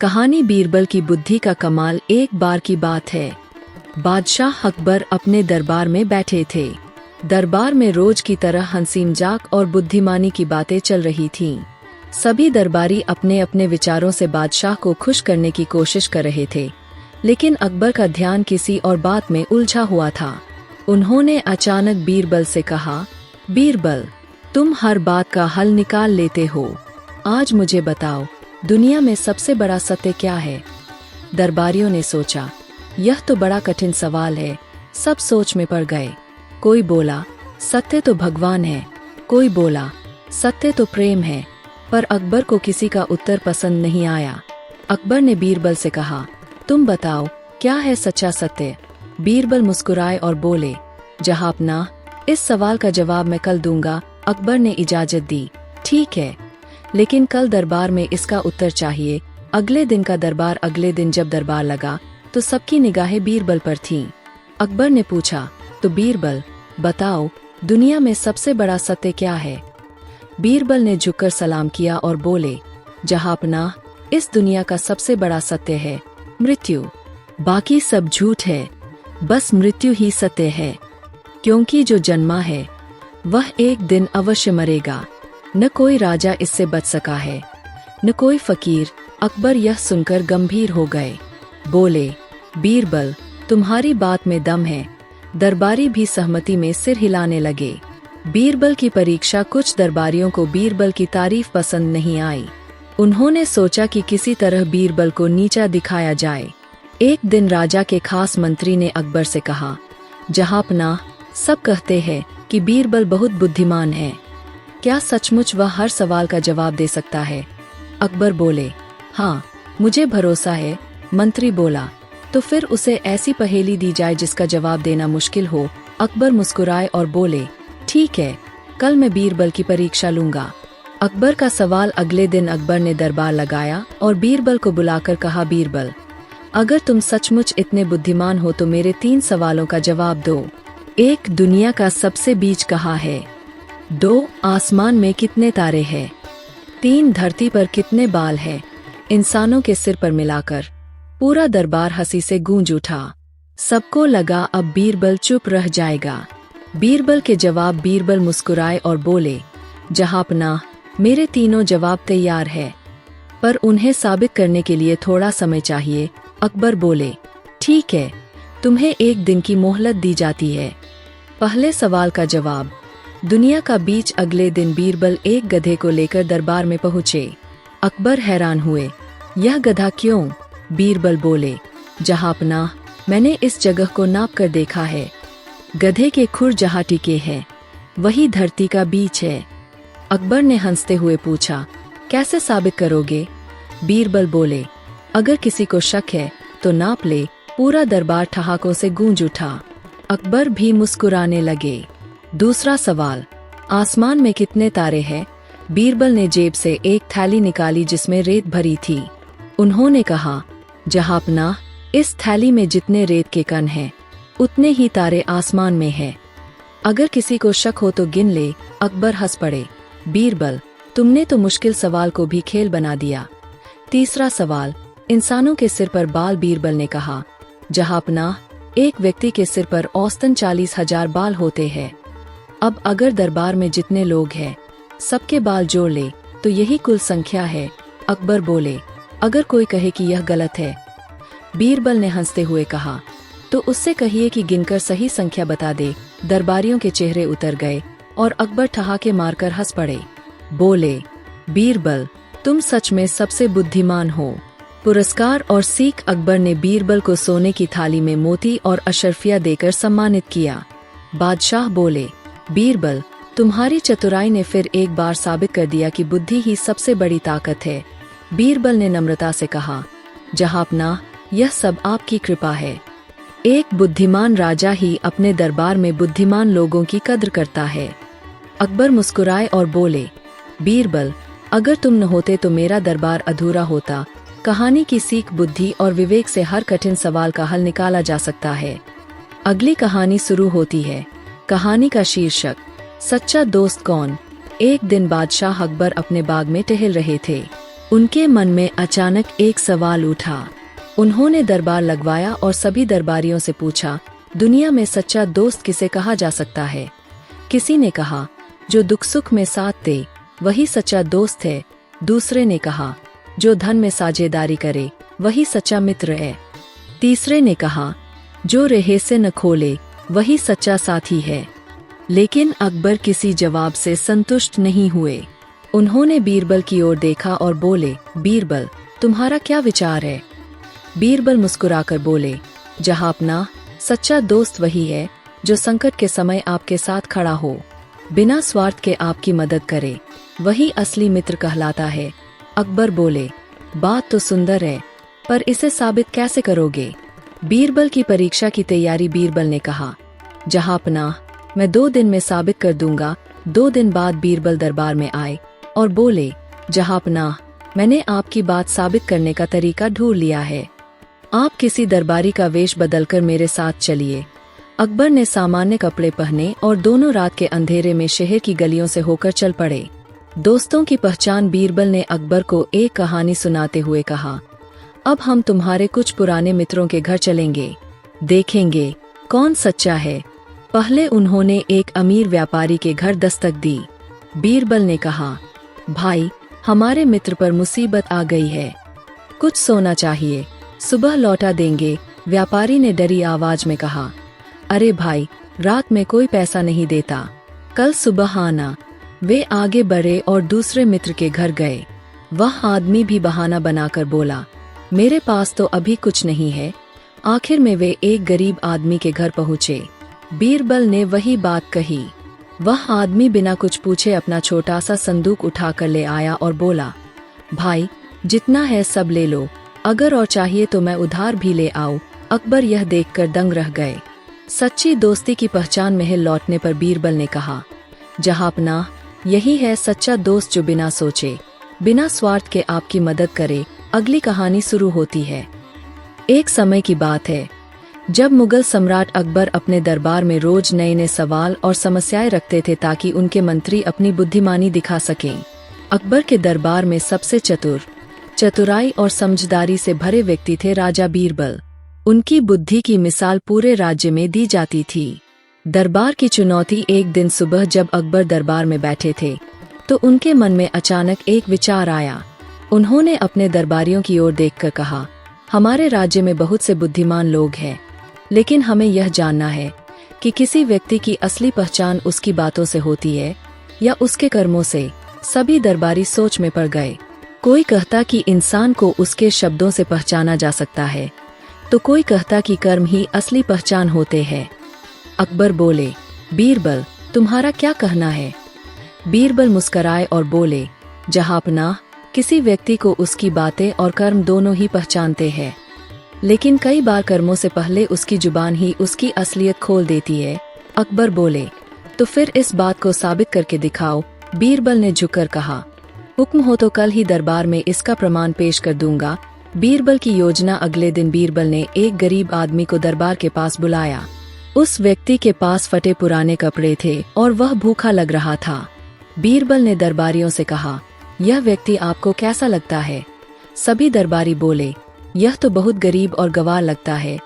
कहानी बीरबल की बुद्धि का कमाल। एक बार की बात है, बादशाह अकबर अपने दरबार में बैठे थे। दरबार में रोज की तरह हंसी मजाक और बुद्धिमानी की बातें चल रही थीं। सभी दरबारी अपने अपने विचारों से बादशाह को खुश करने की कोशिश कर रहे थे, लेकिन अकबर का ध्यान किसी और बात में उलझा हुआ था। उन्होंने अचानक बीरबल से कहा, बीरबल, तुम हर बात का हल निकाल लेते हो। आज मुझे बताओ, दुनिया में सबसे बड़ा सत्य क्या है? दरबारियों ने सोचा, यह तो बड़ा कठिन सवाल है। सब सोच में पड़ गए। कोई बोला, सत्य तो भगवान है। कोई बोला, सत्य तो प्रेम है। पर अकबर को किसी का उत्तर पसंद नहीं आया। अकबर ने बीरबल से कहा, तुम बताओ, क्या है सच्चा सत्य? बीरबल मुस्कुराए और बोले, जहांपनाह, इस सवाल का जवाब मैं कल दूंगा। अकबर ने इजाजत दी। ठीक है, लेकिन कल दरबार में इसका उत्तर चाहिए। अगले दिन का दरबार। अगले दिन जब दरबार लगा तो सबकी निगाहें बीरबल पर थीं। अकबर ने पूछा, तो बीरबल, बताओ, दुनिया में सबसे बड़ा सत्य क्या है? बीरबल ने झुककर सलाम किया और बोले, जहांपनाह, इस दुनिया का सबसे बड़ा सत्य है मृत्यु। बाकी सब झूठ है, बस मृत्यु ही सत्य है। क्योंकि जो जन्मा है वह एक दिन अवश्य मरेगा। न कोई राजा इससे बच सका है, न कोई फकीर। अकबर यह सुनकर गंभीर हो गए। बोले, बीरबल, तुम्हारी बात में दम है। दरबारी भी सहमति में सिर हिलाने लगे। बीरबल की परीक्षा। कुछ दरबारियों को बीरबल की तारीफ पसंद नहीं आई। उन्होंने सोचा कि किसी तरह बीरबल को नीचा दिखाया जाए। एक दिन राजा के खास मंत्री ने अकबर से कहा, जहांपनाह, सब कहते हैं कि बीरबल बहुत बुद्धिमान है। क्या सचमुच वह हर सवाल का जवाब दे सकता है? अकबर बोले, हाँ, मुझे भरोसा है। मंत्री बोला, तो फिर उसे ऐसी पहेली दी जाए जिसका जवाब देना मुश्किल हो। अकबर मुस्कुराए और बोले, ठीक है, कल मैं बीरबल की परीक्षा लूंगा। अकबर का सवाल। अगले दिन अकबर ने दरबार लगाया और बीरबल को बुलाकर कहा, बीरबल, अगर तुम सचमुच इतने बुद्धिमान हो तो मेरे 3 सवालों का जवाब दो। 1. दुनिया का सबसे बीज कहाँ है? 2. आसमान में कितने तारे हैं? 3. धरती पर कितने बाल हैं इंसानों के सिर पर मिलाकर? पूरा दरबार हंसी से गूंज उठा। सबको लगा अब बीरबल चुप रह जाएगा। बीरबल के जवाब। बीरबल मुस्कुराए और बोले, जहांपनाह, मेरे तीनों जवाब तैयार है, पर उन्हें साबित करने के लिए थोड़ा समय चाहिए। अकबर बोले, ठीक है, तुम्हें 1 दिन की मोहलत दी जाती है। पहले सवाल का जवाब। दुनिया का बीज। अगले दिन बीरबल एक गधे को लेकर दरबार में पहुँचे। अकबर हैरान हुए, यह गधा क्यों? बीरबल बोले, जहांपनाह, मैंने इस जगह को नाप कर देखा है। गधे के खुर जहाँ टिके हैं वही धरती का बीज है। अकबर ने हंसते हुए पूछा, कैसे साबित करोगे? बीरबल बोले, अगर किसी को शक है तो नाप ले। पूरा दरबार ठहाकों से गूंज उठा। अकबर भी मुस्कुराने लगे। दूसरा सवाल, आसमान में कितने तारे हैं? बीरबल ने जेब से एक थैली निकाली जिसमें रेत भरी थी। उन्होंने कहा, जहांपनाह, इस थैली में जितने रेत के कण हैं उतने ही तारे आसमान में हैं। अगर किसी को शक हो तो गिन ले। अकबर हंस पड़े। बीरबल, तुमने तो मुश्किल सवाल को भी खेल बना दिया। तीसरा सवाल, इंसानों के सिर पर बाल? बीरबल ने कहा, जहांपनाह, एक व्यक्ति के सिर पर औसतन 40,000 बाल होते हैं। अब अगर दरबार में जितने लोग हैं सबके बाल जोड़ ले तो यही कुल संख्या है। अकबर बोले, अगर कोई कहे कि यह गलत है? बीरबल ने हंसते हुए कहा, तो उससे कहिए कि गिनकर सही संख्या बता दे। दरबारियों के चेहरे उतर गए और अकबर ठहाके मारकर हंस पड़े। बोले, बीरबल, तुम सच में सबसे बुद्धिमान हो। पुरस्कार और सीख। अकबर ने बीरबल को सोने की थाली में मोती और अशर्फिया देकर सम्मानित किया। बादशाह बोले, बीरबल, तुम्हारी चतुराई ने फिर एक बार साबित कर दिया कि बुद्धि ही सबसे बड़ी ताकत है। बीरबल ने नम्रता से कहा, जहांपनाह, यह सब आपकी कृपा है। एक बुद्धिमान राजा ही अपने दरबार में बुद्धिमान लोगों की कद्र करता है। अकबर मुस्कुराए और बोले, बीरबल, अगर तुम न होते तो मेरा दरबार अधूरा होता। कहानी की सीख। बुद्धि और विवेक से हर कठिन सवाल का हल निकाला जा सकता है। अगली कहानी शुरू होती है। कहानी का शीर्षक, सच्चा दोस्त कौन? एक दिन बादशाह अकबर अपने बाग में टहल रहे थे। उनके मन में अचानक एक सवाल उठा। उन्होंने दरबार लगवाया और सभी दरबारियों से पूछा, दुनिया में सच्चा दोस्त किसे कहा जा सकता है? किसी ने कहा, जो दुख सुख में साथ दे वही सच्चा दोस्त है। दूसरे ने कहा, जो धन में साझेदारी करे वही सच्चा मित्र है। तीसरे ने कहा, जो रेहे से न खोले वही सच्चा साथी है। लेकिन अकबर किसी जवाब से संतुष्ट नहीं हुए। उन्होंने बीरबल की ओर देखा और बोले, बीरबल, तुम्हारा क्या विचार है? बीरबल मुस्कुराकर बोले, जहांपनाह, सच्चा दोस्त वही है जो संकट के समय आपके साथ खड़ा हो, बिना स्वार्थ के आपकी मदद करे, वही असली मित्र कहलाता है। अकबर बोले, बात तो सुंदर है, पर इसे साबित कैसे करोगे? बीरबल की परीक्षा की तैयारी। बीरबल ने कहा, जहांपनाह, मैं 2 दिन में साबित कर दूंगा। 2 दिन बाद बीरबल दरबार में आए और बोले, जहांपनाह, मैंने आपकी बात साबित करने का तरीका ढूंढ लिया है। आप किसी दरबारी का वेश बदलकर मेरे साथ चलिए। अकबर ने सामान्य कपड़े पहने और दोनों रात के अंधेरे में शहर की गलियों से होकर चल पड़े। दोस्तों की पहचान। बीरबल ने अकबर को एक कहानी सुनाते हुए कहा, अब हम तुम्हारे कुछ पुराने मित्रों के घर चलेंगे, देखेंगे कौन सच्चा है। पहले उन्होंने एक अमीर व्यापारी के घर दस्तक दी। बीरबल ने कहा, भाई, हमारे मित्र पर मुसीबत आ गई है, कुछ सोना चाहिए, सुबह लौटा देंगे। व्यापारी ने डरी आवाज में कहा, अरे भाई, रात में कोई पैसा नहीं देता, कल सुबह आना। वे आगे बढ़े और दूसरे मित्र के घर गए। वह आदमी भी बहाना बनाकर बोला, मेरे पास तो अभी कुछ नहीं है। आखिर में वे एक गरीब आदमी के घर पहुँचे। बीरबल ने वही बात कही। वह आदमी बिना कुछ पूछे अपना छोटा सा संदूक उठाकर ले आया और बोला, भाई, जितना है सब ले लो, अगर और चाहिए तो मैं उधार भी ले आऊं। अकबर यह देखकर दंग रह गए। सच्ची दोस्ती की पहचान। महल लौटने पर बीरबल ने कहा, जहांपनाह, यही है सच्चा दोस्त जो बिना सोचे, बिना स्वार्थ के आपकी मदद करे। अगली कहानी शुरू होती है। एक समय की बात है जब मुगल सम्राट अकबर अपने दरबार में रोज नए नए सवाल और समस्याएं रखते थे ताकि उनके मंत्री अपनी बुद्धिमानी दिखा सकें। अकबर के दरबार में सबसे चतुराई और समझदारी से भरे व्यक्ति थे राजा बीरबल। उनकी बुद्धि की मिसाल पूरे राज्य में दी जाती थी। दरबार की चुनौती। एक दिन सुबह जब अकबर दरबार में बैठे थे तो उनके मन में अचानक एक विचार आया। उन्होंने अपने दरबारियों की ओर देखकर कहा, हमारे राज्य में बहुत से बुद्धिमान लोग हैं, लेकिन हमें यह जानना है कि किसी व्यक्ति की असली पहचान उसकी बातों से होती है या उसके कर्मों से। सभी दरबारी सोच में पड़ गए। कोई कहता कि इंसान को उसके शब्दों से पहचाना जा सकता है, तो कोई कहता कि कर्म ही असली पहचान होते हैं। अकबर बोले, बीरबल, तुम्हारा क्या कहना है? बीरबल मुस्कराए और बोले, जहांपनाह, किसी व्यक्ति को उसकी बातें और कर्म दोनों ही पहचानते हैं, लेकिन कई बार कर्मों से पहले उसकी जुबान ही उसकी असलियत खोल देती है। अकबर बोले, तो फिर इस बात को साबित करके दिखाओ। बीरबल ने झुककर कहा, हुक्म हो तो कल ही दरबार में इसका प्रमाण पेश कर दूंगा। बीरबल की योजना। अगले दिन बीरबल ने एक गरीब आदमी को दरबार के पास बुलाया। उस व्यक्ति के पास फटे पुराने कपड़े थे और वह भूखा लग रहा था। बीरबल ने दरबारियों से कहा, यह व्यक्ति आपको कैसा लगता है? सभी दरबारी बोले, यह तो बहुत गरीब और गंवार लगता है।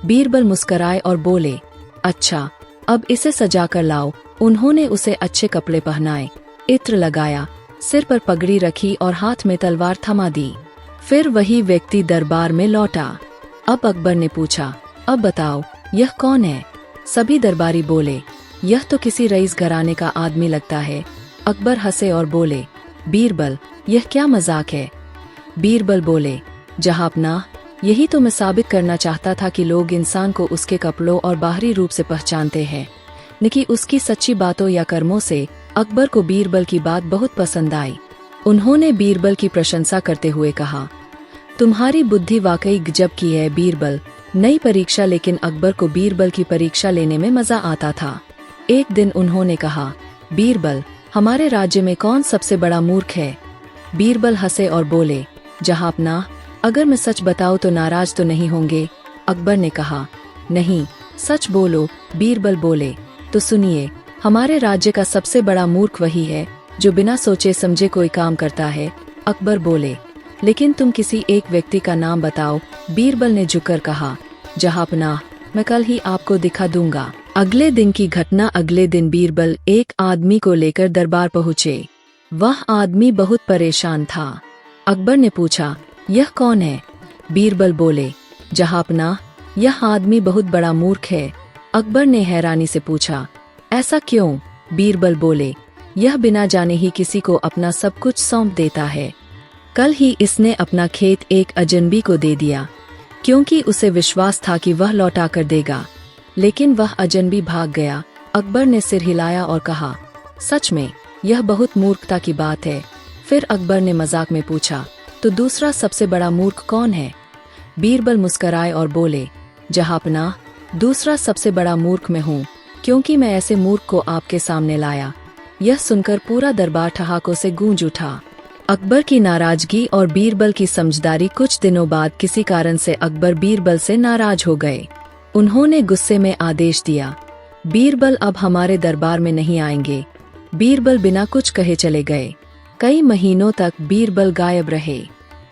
बीरबल मुस्कराए और बोले, अच्छा, अब इसे सजा कर लाओ। उन्होंने उसे अच्छे कपड़े पहनाए, इत्र लगाया, सिर पर पगड़ी रखी और हाथ में तलवार थमा दी। फिर वही व्यक्ति दरबार में लौटा। अब अकबर ने पूछा, अब बताओ, यह कौन है? सभी दरबारी बोले, यह तो किसी रईस घराने का आदमी लगता है। अकबर हंसे और बोले, बीरबल, यह क्या मजाक है? बीरबल बोले, जहांपनाह, यही तो मैं साबित करना चाहता था कि लोग इंसान को उसके कपड़ों और बाहरी रूप से पहचानते हैं, न कि उसकी सच्ची बातों या कर्मों से। अकबर को बीरबल की बात बहुत पसंद आई। उन्होंने बीरबल की प्रशंसा करते हुए कहा, तुम्हारी बुद्धि वाकई गजब की है बीरबल। नई परीक्षा। लेकिन अकबर को बीरबल की परीक्षा लेने में मजा आता था। एक दिन उन्होंने कहा, बीरबल, हमारे राज्य में कौन सबसे बड़ा मूर्ख है? बीरबल हंसे और बोले, जहांपनाह, अगर मैं सच बताऊं तो नाराज तो नहीं होंगे? अकबर ने कहा, नहीं, सच बोलो। बीरबल बोले, तो सुनिए, हमारे राज्य का सबसे बड़ा मूर्ख वही है जो बिना सोचे समझे कोई काम करता है। अकबर बोले, लेकिन तुम किसी एक व्यक्ति का नाम बताओ। बीरबल ने झुककर कहा, जहांपनाह, मैं कल ही आपको दिखा दूंगा। अगले दिन की घटना। अगले दिन बीरबल एक आदमी को लेकर दरबार पहुँचे। वह आदमी बहुत परेशान था। अकबर ने पूछा, यह कौन है? बीरबल बोले, जहांपनाह, यह आदमी बहुत बड़ा मूर्ख है। अकबर ने हैरानी से पूछा, ऐसा क्यों? बीरबल बोले, यह बिना जाने ही किसी को अपना सब कुछ सौंप देता है। कल ही इसने अपना खेत एक अजनबी को दे दिया, क्योंकि उसे विश्वास था कि वह लौटा कर देगा, लेकिन वह अजनबी भाग गया। अकबर ने सिर हिलाया और कहा, सच में यह बहुत मूर्खता की बात है। फिर अकबर ने मजाक में पूछा, तो दूसरा सबसे बड़ा मूर्ख कौन है? बीरबल मुस्कराए और बोले, जहांपनाह, दूसरा सबसे बड़ा मूर्ख मैं हूँ, क्योंकि मैं ऐसे मूर्ख को आपके सामने लाया। यह सुनकर पूरा दरबार ठहाकों से गूंज उठा। अकबर की नाराजगी और बीरबल की समझदारी। कुछ दिनों बाद किसी कारण से अकबर बीरबल से नाराज हो गए। उन्होंने गुस्से में आदेश दिया, बीरबल अब हमारे दरबार में नहीं आएंगे। बीरबल बिना कुछ कहे चले गए। कई महीनों तक बीरबल गायब रहे।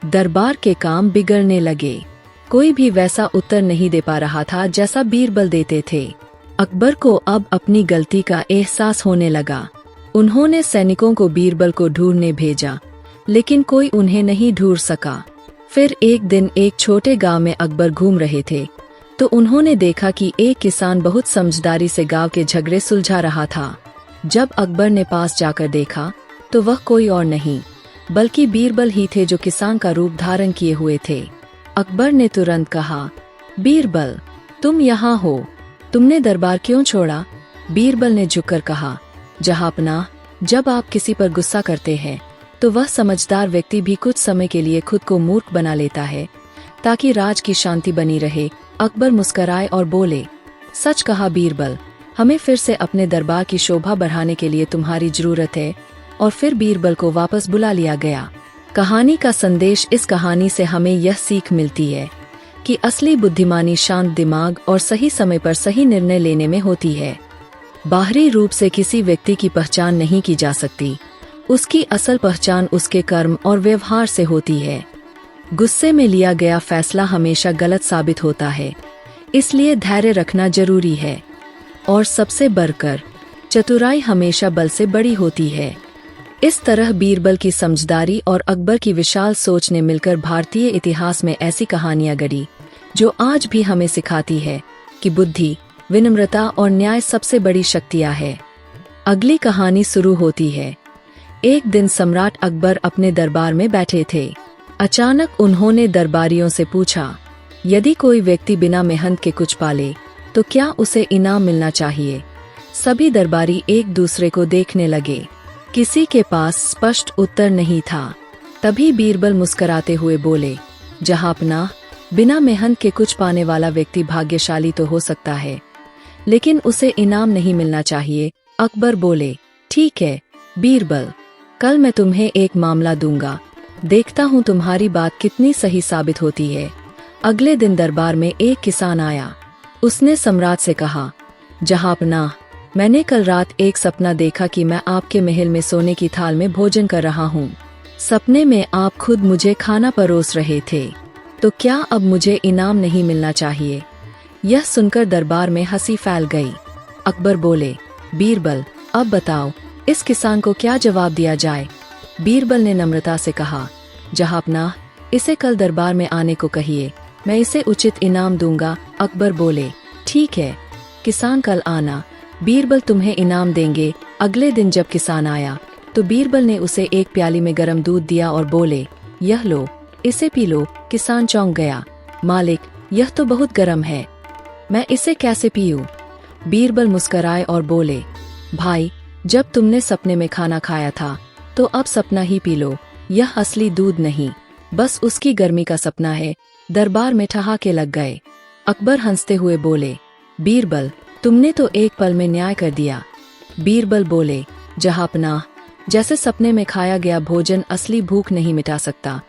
दरबार के काम बिगड़ने लगे। कोई भी वैसा उत्तर नहीं दे पा रहा था जैसा बीरबल देते थे। अकबर को अब अपनी गलती का एहसास होने लगा। उन्होंने सैनिकों को बीरबल को ढूंढने भेजा, लेकिन कोई उन्हें नहीं ढूंढ सका। फिर एक दिन एक छोटे गांव में अकबर घूम रहे थे, तो उन्होंने देखा कि एक किसान बहुत समझदारी से गांव के झगड़े सुलझा रहा था। जब अकबर ने पास जाकर देखा, तो वह कोई और नहीं बल्कि बीरबल ही थे, जो किसान का रूप धारण किए हुए थे। अकबर ने तुरंत कहा, बीरबल, तुम यहाँ हो, तुमने दरबार क्यों छोड़ा? बीरबल ने झुककर कहा, जहांपनाह, जब आप किसी पर गुस्सा करते हैं, तो वह समझदार व्यक्ति भी कुछ समय के लिए खुद को मूर्ख बना लेता है, ताकि राज की शांति बनी रहे। अकबर मुस्कराए और बोले, सच कहा बीरबल, हमें फिर से अपने दरबार की शोभा बढ़ाने के लिए तुम्हारी जरूरत है। और फिर बीरबल को वापस बुला लिया गया। कहानी का संदेश। इस कहानी से हमें यह सीख मिलती है कि असली बुद्धिमानी शांत दिमाग और सही समय पर सही निर्णय लेने में होती है। बाहरी रूप से किसी व्यक्ति की पहचान नहीं की जा सकती, उसकी असल पहचान उसके कर्म और व्यवहार से होती है। गुस्से में लिया गया फैसला हमेशा गलत साबित होता है, इसलिए धैर्य रखना जरूरी है। और सबसे बढ़कर चतुराई हमेशा बल से बड़ी होती है। इस तरह बीरबल की समझदारी और अकबर की विशाल सोच ने मिलकर भारतीय इतिहास में ऐसी कहानियां गढ़ी, जो आज भी हमें सिखाती है कि बुद्धि, विनम्रता और न्याय सबसे बड़ी शक्तियां हैं। अगली कहानी शुरू होती है। एक दिन सम्राट अकबर अपने दरबार में बैठे थे। अचानक उन्होंने दरबारियों से पूछा, यदि कोई व्यक्ति बिना मेहनत के कुछ पाले, तो क्या उसे इनाम मिलना चाहिए? सभी दरबारी एक दूसरे को देखने लगे। किसी के पास स्पष्ट उत्तर नहीं था। तभी बीरबल मुस्कुराते हुए बोले, जहांपनाह, बिना मेहनत के कुछ पाने वाला व्यक्ति भाग्यशाली तो हो सकता है, लेकिन उसे इनाम नहीं मिलना चाहिए। अकबर बोले, ठीक है बीरबल, कल मैं तुम्हें एक मामला दूंगा, देखता हूँ तुम्हारी बात कितनी सही साबित होती है। अगले दिन दरबार में एक किसान आया। उसने सम्राट से कहा, जहांपनाह, मैंने कल रात एक सपना देखा कि मैं आपके महल में सोने की थाल में भोजन कर रहा हूँ। सपने में आप खुद मुझे खाना परोस रहे थे, तो क्या अब मुझे इनाम नहीं मिलना चाहिए? यह सुनकर दरबार में हंसी फैल गई। अकबर बोले, बीरबल, अब बताओ इस किसान को क्या जवाब दिया जाए? बीरबल ने नम्रता से कहा, जहांपनाह, इसे कल दरबार में आने को कहिए, मैं इसे उचित इनाम दूंगा। अकबर बोले, ठीक है, किसान कल आना, बीरबल तुम्हें इनाम देंगे। अगले दिन जब किसान आया, तो बीरबल ने उसे एक प्याली में गर्म दूध दिया और बोले, यह लो, इसे पी लो। किसान चौंक गया, मालिक, यह तो बहुत गर्म है, मैं इसे कैसे पीऊं? बीरबल मुस्कुराए और बोले, भाई, जब तुमने सपने में खाना खाया था, तो अब सपना ही पी लो। यह असली दूध नहीं, बस उसकी गर्मी का सपना है। दरबार में ठहाके लग गए। अकबर हंसते हुए बोले, बीरबल, तुमने तो एक पल में न्याय कर दिया। बीरबल बोले, जहांपनाह, जैसे सपने में खाया गया भोजन असली भूख नहीं मिटा सकता,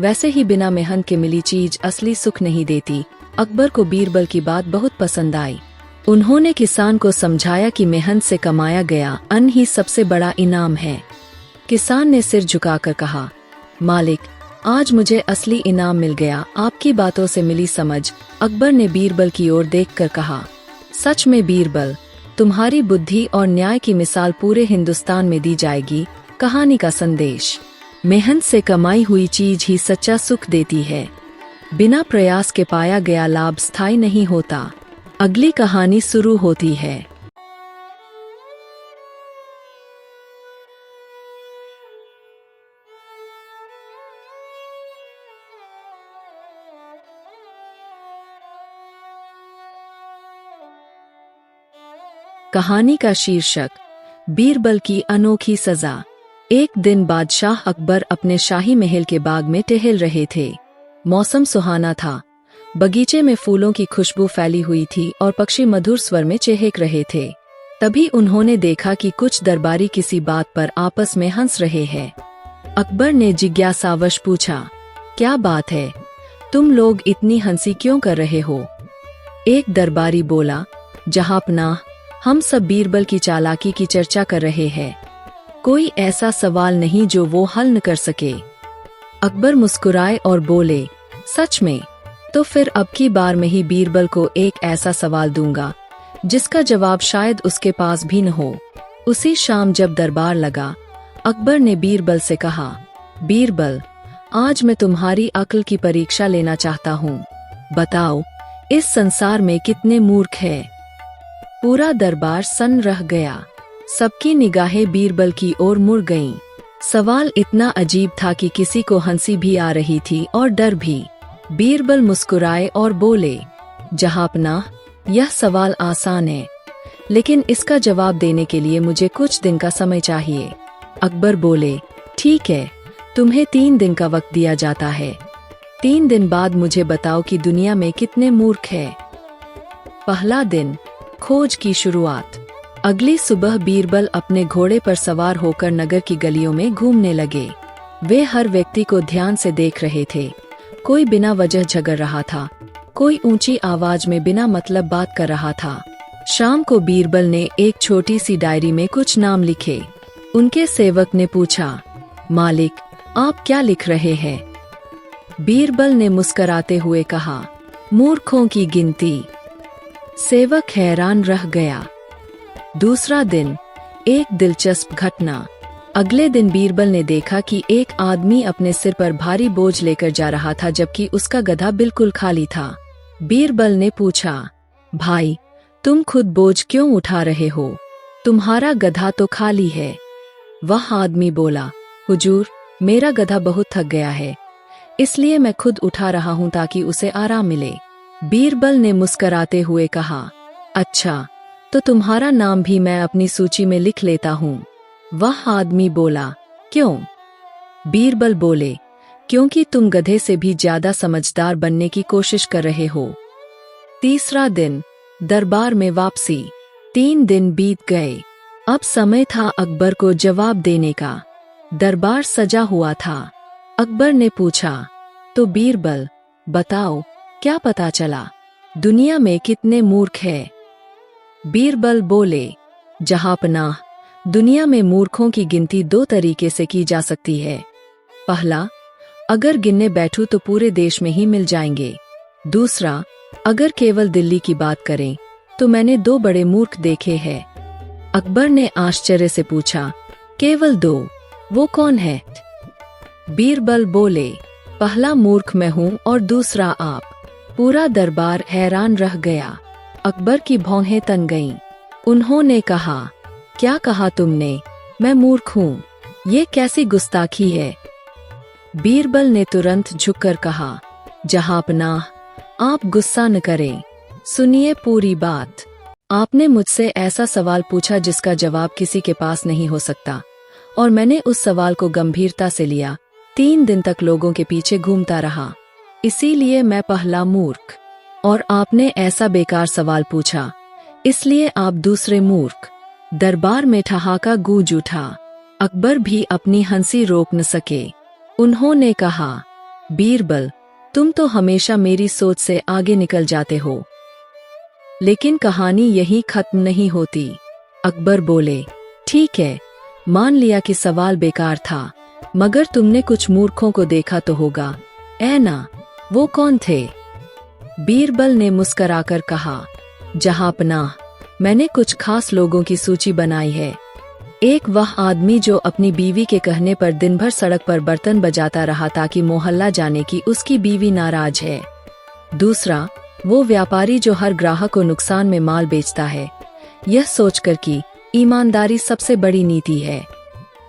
वैसे ही बिना मेहनत के मिली चीज असली सुख नहीं देती। अकबर को बीरबल की बात बहुत पसंद आई। उन्होंने किसान को समझाया कि मेहनत से कमाया गया अन्न ही सबसे बड़ा इनाम है। किसान ने सिर झुकाकर कहा, मालिक, आज मुझे असली इनाम मिल गया, आपकी बातों से मिली समझ। अकबर ने बीरबल की ओर देखकर कहा, सच में बीरबल, तुम्हारी बुद्धि और न्याय की मिसाल पूरे हिंदुस्तान में दी जाएगी। कहानी का संदेश, मेहनत से कमाई हुई चीज ही सच्चा सुख देती है। बिना प्रयास के पाया गया लाभ स्थायी नहीं होता। अगली कहानी शुरू होती है। कहानी का शीर्षक, बीरबल की अनोखी सजा। एक दिन बादशाह अकबर अपने शाही महल के बाग में टहल रहे थे। मौसम सुहाना था, बगीचे में फूलों की खुशबू फैली हुई थी और पक्षी मधुर स्वर में चहक रहे थे। तभी उन्होंने देखा कि कुछ दरबारी किसी बात पर आपस में हंस रहे हैं। अकबर ने जिज्ञासावश पूछा, क्या बात है? तुम लोग इतनी हंसी क्यों कर रहे हो? एक दरबारी बोला, जहांपनाह, हम सब बीरबल की चालाकी की चर्चा कर रहे हैं। कोई ऐसा सवाल नहीं जो वो हल न कर सके। अकबर मुस्कुराए और बोले, सच में? तो फिर अब की बार में ही बीरबल को एक ऐसा सवाल दूंगा जिसका जवाब शायद उसके पास भी न हो। उसी शाम जब दरबार लगा, अकबर ने बीरबल से कहा, बीरबल, आज मैं तुम्हारी अक्ल की परीक्षा लेना चाहता हूँ। बताओ, इस संसार में कितने मूर्ख हैं? पूरा दरबार सन्न रह गया। सबकी निगाहें बीरबल की ओर मुड़ गईं। सवाल इतना अजीब था कि किसी को हंसी भी आ रही थी और डर भी। बीरबल मुस्कुराए और बोले, जहांपनाह, यह सवाल आसान है, लेकिन इसका जवाब देने के लिए मुझे कुछ दिन का समय चाहिए। अकबर बोले, ठीक है, तुम्हें 3 दिन का वक्त दिया जाता है। 3 दिन बाद मुझे बताओ कि दुनिया में कितने मूर्ख हैं। पहला दिन, खोज की शुरुआत। अगली सुबह बीरबल अपने घोड़े पर सवार होकर नगर की गलियों में घूमने लगे। वे हर व्यक्ति को ध्यान से देख रहे थे। कोई बिना वजह झगड़ रहा था, कोई ऊंची आवाज में बिना मतलब बात कर रहा था। शाम को बीरबल ने एक छोटी सी डायरी में कुछ नाम लिखे। उनके सेवक ने पूछा, मालिक, आप क्या लिख रहे हैं? बीरबल ने मुस्कराते हुए कहा, मूर्खों की गिनती। सेवक हैरान रह गया। दूसरा दिन, एक दिलचस्प घटना। अगले दिन बीरबल ने देखा कि एक आदमी अपने सिर पर भारी बोझ लेकर जा रहा था, जबकि उसका गधा बिल्कुल खाली था। बीरबल ने पूछा, भाई, तुम खुद बोझ क्यों उठा रहे हो? तुम्हारा गधा तो खाली है। वह आदमी बोला, हुजूर, मेरा गधा बहुत थक गया है, इसलिए मैं खुद उठा रहा हूँ ताकि उसे आराम मिले। बीरबल ने मुस्कराते हुए कहा, अच्छा, तो तुम्हारा नाम भी मैं अपनी सूची में लिख लेता हूँ। वह आदमी बोला, क्यों? बीरबल बोले, क्योंकि तुम गधे से भी ज्यादा समझदार बनने की कोशिश कर रहे हो। तीसरा दिन, दरबार में वापसी। 3 दिन बीत गए। अब समय था अकबर को जवाब देने का। दरबार सजा हुआ था। अकबर ने पूछा, तो बीरबल, बताओ, क्या पता चला? दुनिया में कितने मूर्ख हैं? बीरबल बोले, जहांपनाह, दुनिया में मूर्खों की गिनती 2 तरीके से की जा सकती है। पहला, अगर गिनने बैठूं तो पूरे देश में ही मिल जाएंगे। दूसरा, अगर केवल दिल्ली की बात करें तो मैंने 2 बड़े मूर्ख देखे हैं। अकबर ने आश्चर्य से पूछा, केवल 2? वो कौन है? बीरबल बोले, पहला मूर्ख मैं हूँ और दूसरा आप। पूरा दरबार हैरान रह गया। अकबर की भौहें तन गईं। उन्होंने कहा, क्या कहा तुमने? मैं मूर्ख हूँ? ये कैसी गुस्ताखी है? बीरबल ने तुरंत झुककर कहा, जहांपनाह, आप गुस्सा न करें, सुनिए पूरी बात। आपने मुझसे ऐसा सवाल पूछा जिसका जवाब किसी के पास नहीं हो सकता, और मैंने उस सवाल को गंभीरता से लिया। 3 दिन तक लोगों के पीछे घूमता रहा, इसीलिए मैं पहला मूर्ख। और आपने ऐसा बेकार सवाल पूछा, इसलिए आप दूसरे मूर्ख। दरबार में ठहाका गूंज उठा। अकबर भी अपनी हंसी रोक न सके। उन्होंने कहा, बीरबल, तुम तो हमेशा मेरी सोच से आगे निकल जाते हो। लेकिन कहानी यहीं खत्म नहीं होती। अकबर बोले, ठीक है, मान लिया कि सवाल बेकार था, मगर तुमने कुछ मूर्खों को देखा तो होगा, ऐ ना? वो कौन थे? बीरबल ने मुस्कराकर कहा, जहांपनाह, मैंने कुछ खास लोगों की सूची बनाई है। एक वह आदमी जो अपनी बीवी के कहने पर दिन भर सड़क पर बर्तन बजाता रहा ताकि मोहल्ला जाने की उसकी बीवी नाराज है। दूसरा, वो व्यापारी जो हर ग्राहक को नुकसान में माल बेचता है, यह सोचकर कि ईमानदारी सबसे बड़ी नीति है।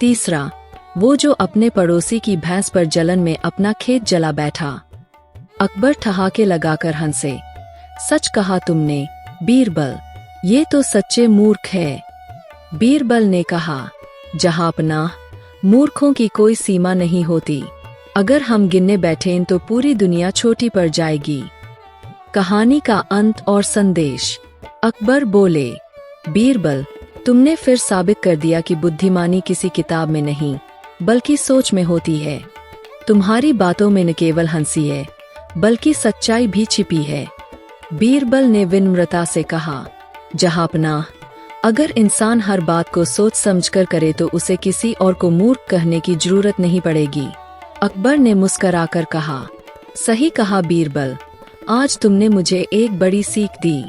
तीसरा, वो जो अपने पड़ोसी की भैंस पर जलन में अपना खेत जला बैठा। अकबर ठहाके लगाकर हंसे। सच कहा तुमने, बीरबल, ये तो सच्चे मूर्ख है। बीरबल ने कहा, जहांपनाह, मूर्खों की कोई सीमा नहीं होती। अगर हम गिनने बैठें तो पूरी दुनिया छोटी पड़ जाएगी। कहानी का अंत और संदेश। अकबर बोले, बीरबल, तुमने फिर साबित कर दिया कि बुद्धिमानी किसी किताब में नहीं, बल्कि सोच में होती है। तुम्हारी बातों में न केवल हंसी है, बल्कि सच्चाई भी छिपी है। बीरबल ने विनम्रता से कहा, जहांपनाह, अगर इंसान हर बात को सोच समझकर करे तो उसे किसी और को मूर्ख कहने की जरूरत नहीं पड़ेगी। अकबर ने मुस्कराकर कहा, सही कहा बीरबल, आज तुमने मुझे एक बड़ी सीख दी।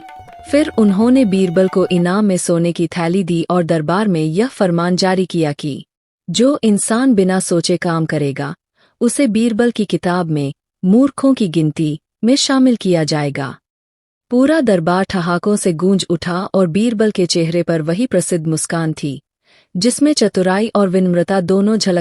फिर उन्होंने बीरबल को इनाम में सोने की थैली दी और दरबार में यह फरमान जारी किया कि जो इंसान बिना सोचे काम करेगा, उसे बीरबल की किताब में मूर्खों की गिनती में शामिल किया जाएगा। पूरा दरबार ठहाकों से गूंज उठा और बीरबल के चेहरे पर वही प्रसिद्ध मुस्कान थी, जिसमें चतुराई और विनम्रता दोनों झलक